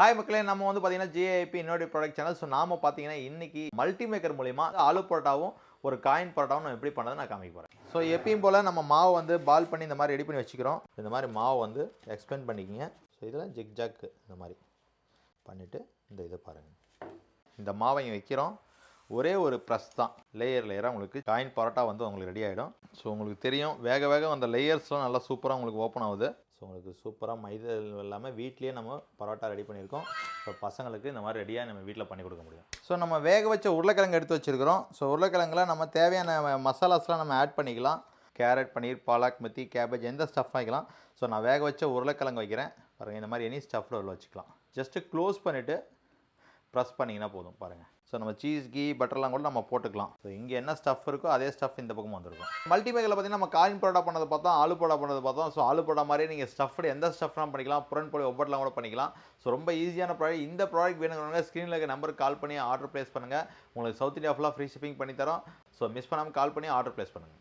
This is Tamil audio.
ஹாய் மக்களே, நம்ம வந்து பார்த்தீங்கன்னா GIP innovative product channel. So நாம பார்த்தீங்கன்னா இன்னைக்கு மல்டி மேக்கர் மூலிமா ஆலு பரோட்டாவும் ஒரு காயின் பரோட்டாவும் நம்ம எப்படி பண்ணுறது நான் காமிக்க போகிறேன். ஸோ எப்பயும் போல் நம்ம மாவு வந்து பால் பண்ணி இந்த மாதிரி ரெடி பண்ணி வச்சுக்கிறோம். இந்த மாதிரி மாவு வந்து எக்ஸ்பெண்ட் பண்ணிக்கிங்க. ஸோ இதில் ஜிக்ஜாக் இந்த மாதிரி பண்ணிவிட்டு இந்த இதை பாருங்கள், இந்த மாவை வைக்கிறோம். ஒரே ஒரு ப்ரெஸ் தான், லேயராக உங்களுக்கு காயின் பரோட்டா வந்து உங்களுக்கு ரெடி ஆகிடும். ஸோ உங்களுக்கு தெரியும், வேக அந்த லேயர்ஸ்லாம் நல்லா சூப்பராக உங்களுக்கு ஓப்பன் ஆகுது. ஸோ உங்களுக்கு சூப்பராக மைதா இல்லாமல் வீட்லேயே நம்ம பரோட்டா ரெடி பண்ணியிருக்கோம். ஸோ பசங்களுக்கு இந்த மாதிரி ரெடியாக நம்ம வீட்டில் பண்ணி கொடுக்க முடியும். ஸோ நம்ம வேக வச்ச உருளைக்கிழங்கு எடுத்து வச்சுருக்கிறோம். ஸோ உருளைக்கிழங்குல நம்ம தேவையான மசாலாஸ்லாம் நம்ம ஆட் பண்ணிக்கலாம். கேரட், பன்னீர், பாலக், மெத்தி, கேபேஜ் எந்த ஸ்டஃப் வைக்கலாம். ஸோ நான் வேக வச்ச உருளைக்கிழங்கு வைக்கிறேன் பாருங்கள். இந்த மாதிரி எனி ஸ்டஃப்பில் உள்ள வச்சுக்கலாம். ஜஸ்ட்டு க்ளோஸ் பண்ணிவிட்டு ப்ரெஸ் பண்ணிங்கன்னா போதும் பாருங்கள். ஸோ நம்ம சீஸ், கீ, பட்டர்லாம் கூட நம்ம போட்டுக்கலாம். ஸோ இங்கே என்ன ஸ்டஃப் இருக்கோ அதே ஸ்டஃப் இந்த பக்கமும் வந்துருக்கும். மல்டிமேக்கரில் பார்த்தீங்கன்னா நம்ம காயின் பரோட்டா பண்ணதை பார்த்தோம், ஆலு பரோட்டா பண்ணதை பார்த்தோம். ஸோ ஆலு பரோட்டா மாதிரி நீங்கள் ஸ்டஃப்டு எந்த ஸ்டஃப்லாம் பண்ணிக்கலாம், புரன் போலி ஒவ்வொருலாம் கூட பண்ணிக்கலாம். ஸோ ரொம்ப ஈஸியான ப்ராடக்ட். இந்த ப்ராடக்ட் வேணுங்கிறவங்க ஸ்க்ரீனில் இருக்க நம்பருக்கு கால் பண்ணி ஆர்டர் ப்ளேஸ் பண்ணுங்கள். உங்களுக்கு சவுத் இந்தியா ஃபுல்லாக ஃப்ரீ ஷிப்பிங் பண்ணி தரோம். ஸோ மிஸ் பண்ணாமல் கால் பண்ணி ஆர்டர் ப்ளேஸ் பண்ணுங்கள்.